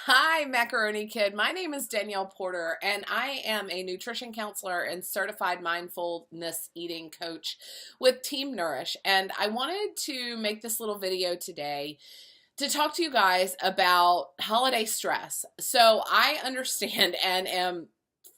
Hi, Macaroni Kid. My name is Danielle Porter, and I am a nutrition counselor and certified mindfulness eating coach with Team Nourish. And I wanted to make this little video today to talk to you guys about holiday stress. So I understand and am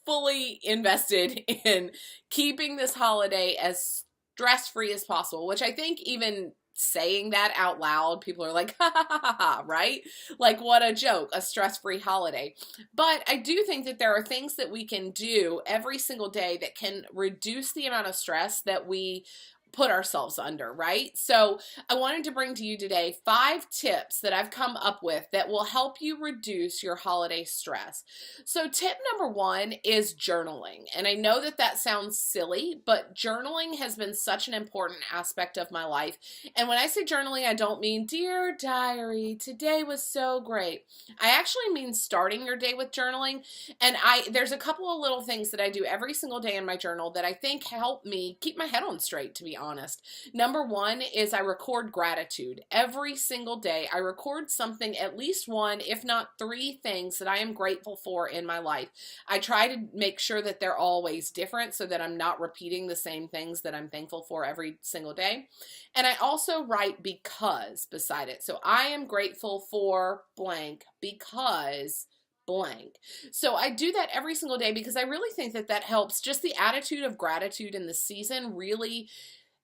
fully invested in keeping this holiday as stress free as possible, which I think even saying that out loud, people are like, ha ha ha ha, ha, right? Like, what a joke, a stress free holiday. But I do think that there are things that we can do every single day that can reduce the amount of stress that we put ourselves under, right? So I wanted to bring to you today 5 tips that I've come up with that will help you reduce your holiday stress. So tip number 1 is journaling. And I know that that sounds silly, but journaling has been such an important aspect of my life. And when I say journaling, I don't mean, dear diary, today was so great. I actually mean starting your day with journaling. And there's a couple of little things that I do every single day in my journal that I think help me keep my head on straight, to be honest. Number 1 is I record gratitude. Every single day, I record something, at least one, if not 3 things that I am grateful for in my life. I try to make sure that they're always different so that I'm not repeating the same things that I'm thankful for every single day. And I also write because beside it. So I am grateful for blank because blank. So I do that every single day because I really think that that helps. Just the attitude of gratitude in the season really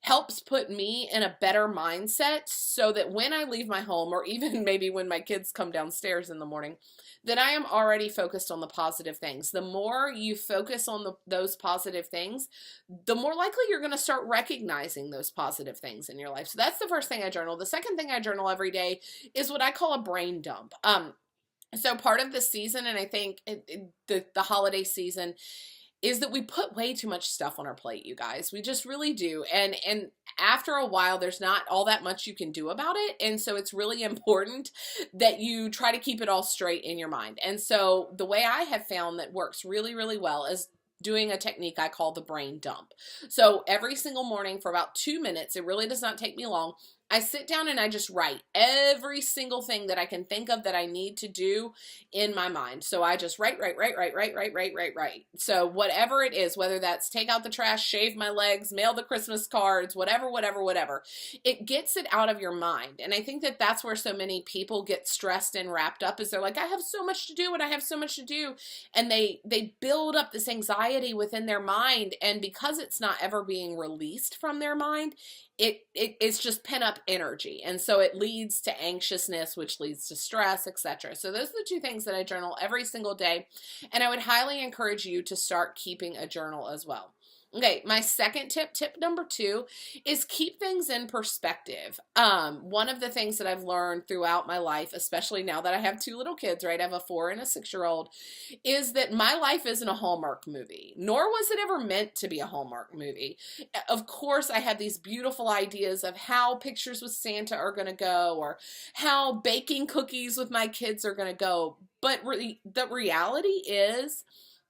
helps put me in a better mindset so that when I leave my home, or even maybe when my kids come downstairs in the morning, that I am already focused on the positive things. The more you focus on those positive things, the more likely you're going to start recognizing those positive things in your life. So that's the first thing I journal. The second thing I journal every day is what I call a brain dump. So part of the season, and I think the holiday season, is that we put way too much stuff on our plate, you guys. We just really do. And after a while, there's not all that much you can do about it. And so it's really important that you try to keep it all straight in your mind. And so the way I have found that works really, really well is doing a technique I call the brain dump. So every single morning for about 2 minutes, it really does not take me long, I sit down and I just write every single thing that I can think of that I need to do in my mind. So I just write, write, write, write, write, write, write, write, write. So whatever it is, whether that's take out the trash, shave my legs, mail the Christmas cards, whatever, whatever, whatever, it gets it out of your mind. And I think that that's where so many people get stressed and wrapped up, is they're like, I have so much to do and I have so much to do. And they build up this anxiety within their mind. And because it's not ever being released from their mind, it's just pent up energy, and so it leads to anxiousness, which leads to stress, etc. So those are the 2 things that I journal every single day, and I would highly encourage you to start keeping a journal as well. Okay, my second tip number 2, is keep things in perspective. One of the things that I've learned throughout my life, especially now that I have 2 little kids, right? I have a 4 and a 6-year-old, is that my life isn't a Hallmark movie, nor was it ever meant to be a Hallmark movie. Of course, I had these beautiful ideas of how pictures with Santa are going to go, or how baking cookies with my kids are going to go. But the reality is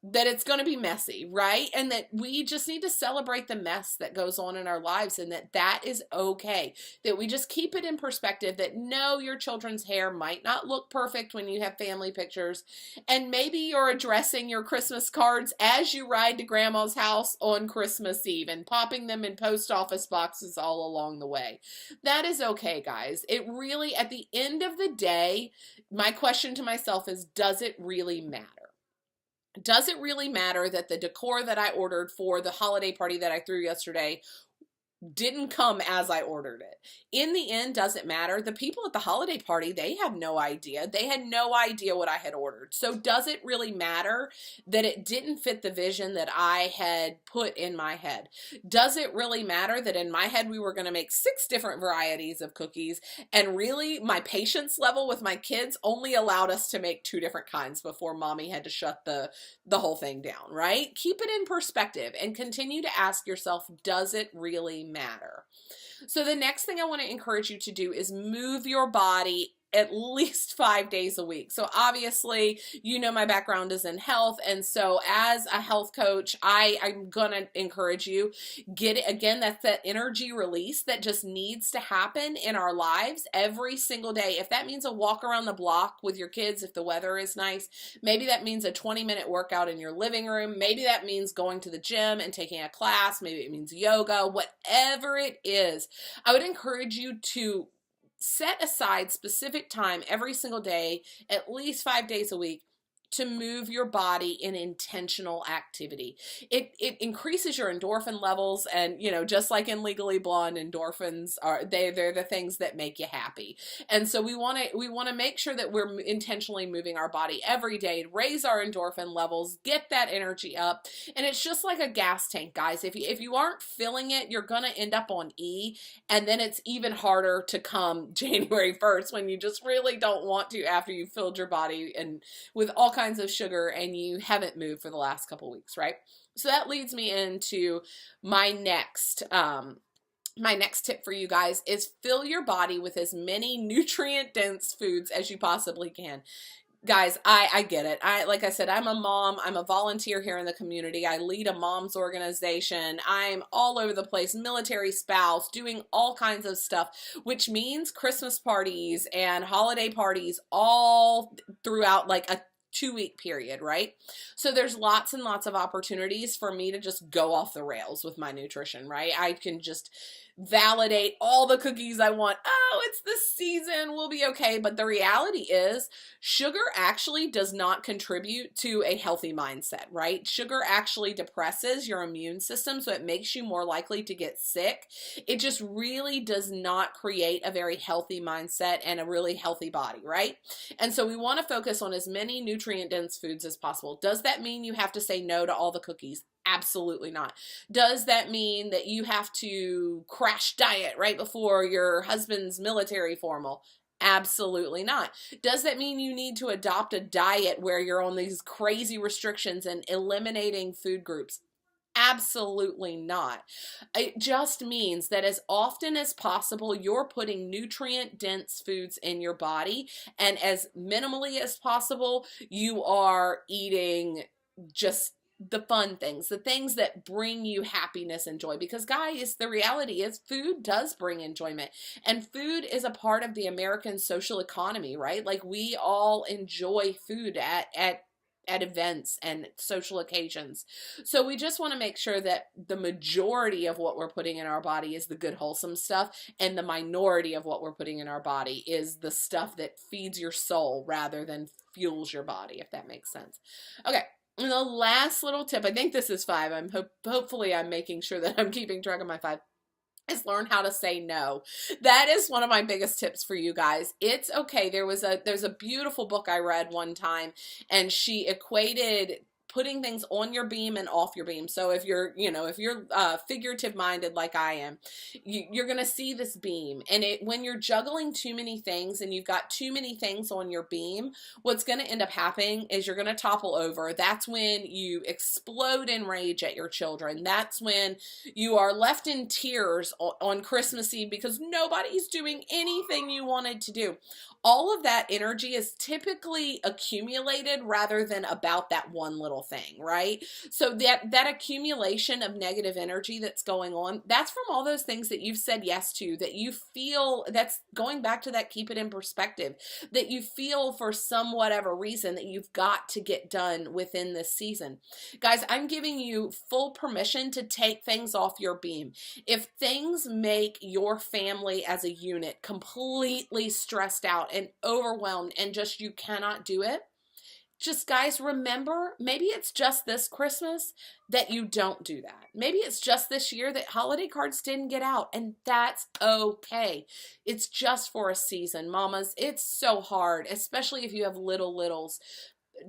that it's going to be messy, right? And that we just need to celebrate the mess that goes on in our lives, and that that is okay. That we just keep it in perspective, that no, your children's hair might not look perfect when you have family pictures, and maybe you're addressing your Christmas cards as you ride to grandma's house on Christmas Eve and popping them in post office boxes all along the way. That is okay, guys. It really, at the end of the day, my question to myself is, does it really matter? Does it really matter that the decor that I ordered for the holiday party that I threw yesterday didn't come as I ordered it? In the end, does it matter? The people at the holiday party, they have no idea. They had no idea what I had ordered. So does it really matter that it didn't fit the vision that I had put in my head? Does it really matter that in my head we were going to make 6 different varieties of cookies, and really my patience level with my kids only allowed us to make 2 different kinds before mommy had to shut the whole thing down, right? Keep it in perspective and continue to ask yourself, does it really matter? So the next thing I want to encourage you to do is move your body at least 5 days a week. So obviously, you know, my background is in health. And so as a health coach, I'm going to encourage you, get it again. That's that energy release that just needs to happen in our lives every single day. If that means a walk around the block with your kids, if the weather is nice, maybe that means a 20-minute workout in your living room. Maybe that means going to the gym and taking a class. Maybe it means yoga, whatever it is. I would encourage you to set aside specific time every single day, at least 5 days a week, to move your body in intentional activity. It increases your endorphin levels, and you know, just like in Legally Blonde, endorphins they're the things that make you happy. And so we want to make sure that we're intentionally moving our body every day, raise our endorphin levels, get that energy up. And it's just like a gas tank, guys. If you aren't filling it, you're going to end up on E, and then it's even harder to come January 1st when you just really don't want to, after you've filled your body and with all kinds of sugar and you haven't moved for the last couple weeks, right? So that leads me into my next tip for you guys is fill your body with as many nutrient dense foods as you possibly can. Guys, I get it. Like I said, I'm a mom. I'm a volunteer here in the community. I lead a mom's organization. I'm all over the place, military spouse, doing all kinds of stuff, which means Christmas parties and holiday parties all throughout like a 2-week period, right? So there's lots and lots of opportunities for me to just go off the rails with my nutrition, right? I can just validate all the cookies I want. Oh, it's the season, we'll be okay. But the reality is sugar actually does not contribute to a healthy mindset, right? Sugar actually depresses your immune system, so it makes you more likely to get sick. It just really does not create a very healthy mindset and a really healthy body, right? And so we want to focus on as many nutrient-dense foods as possible. Does that mean you have to say no to all the cookies? Absolutely not. Does that mean that you have to crash diet right before your husband's military formal? Absolutely not. Does that mean you need to adopt a diet where you're on these crazy restrictions and eliminating food groups? Absolutely not. It just means that as often as possible, you're putting nutrient-dense foods in your body, and as minimally as possible, you are eating just the fun things, the things that bring you happiness and joy. Because guys, the reality is food does bring enjoyment, and food is a part of the American social economy, right? Like we all enjoy food at events and social occasions. So we just want to make sure that the majority of what we're putting in our body is the good, wholesome stuff, and the minority of what we're putting in our body is the stuff that feeds your soul rather than fuels your body, if that makes sense. Okay. And the last little tip, I think this is 5. Hopefully I'm making sure that I'm keeping track of my 5. Is learn how to say no. That is one of my biggest tips for you guys. It's okay. There's a beautiful book I read one time, and she equated putting things on your beam and off your beam. So if you're figurative minded like I am, you're going to see this beam, and when you're juggling too many things and you've got too many things on your beam, what's going to end up happening is you're going to topple over. That's when you explode in rage at your children. That's when you are left in tears on Christmas Eve because nobody's doing anything you wanted to do. All of that energy is typically accumulated rather than about that one little thing, right? So that accumulation of negative energy that's going on, that's from all those things that you've said yes to, that you feel, that's going back to that keep it in perspective, that you feel for some whatever reason that you've got to get done within this season. Guys, I'm giving you full permission to take things off your beam. If things make your family as a unit completely stressed out and overwhelmed and just you cannot do it, just guys, remember, maybe it's just this Christmas that you don't do that. Maybe it's just this year that holiday cards didn't get out, and that's okay. It's just for a season. Mamas, it's so hard, especially if you have littles,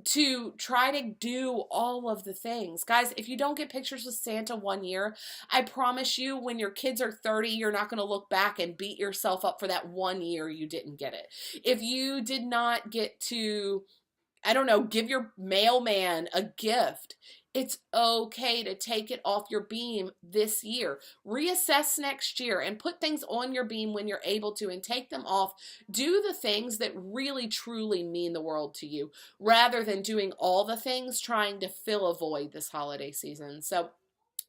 to try to do all of the things. Guys, if you don't get pictures with Santa one year, I promise you when your kids are 30, you're not going to look back and beat yourself up for that one year you didn't get it. If you did not get to I don't know, give your mailman a gift. It's okay to take it off your beam this year. Reassess next year and put things on your beam when you're able to and take them off. Do the things that really truly mean the world to you rather than doing all the things trying to fill a void this holiday season. So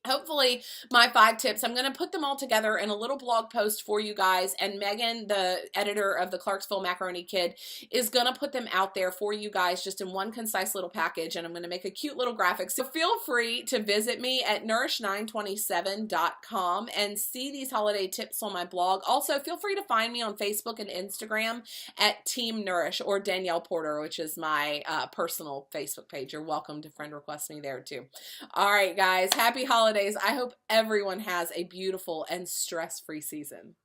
hopefully my 5 tips, I'm going to put them all together in a little blog post for you guys, and Megan, the editor of the Clarksville Macaroni Kid, is going to put them out there for you guys just in one concise little package, and I'm going to make a cute little graphic. So feel free to visit me at nourish927.com and see these holiday tips on my blog. Also, feel free to find me on Facebook and Instagram at Team Nourish or Danielle Porter, which is my personal Facebook page. You're welcome to friend request me there too. All right, guys, happy holidays. I hope everyone has a beautiful and stress-free season.